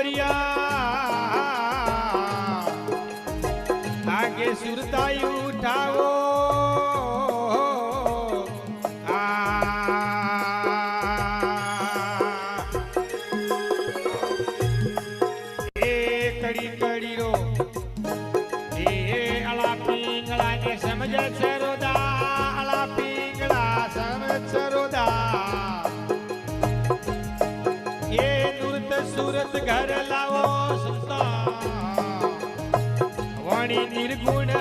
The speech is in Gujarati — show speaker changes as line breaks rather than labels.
ભર્યા આગે સુરતાઈ ઉઠાવો કડી કડી રો એ અલા પિંગલા ને સમજ સરોદા અલા પિંગલા સમજ સરોદા એ નુરત સુરત ઘર લાવો સંતા વાણી નિર્ગુણ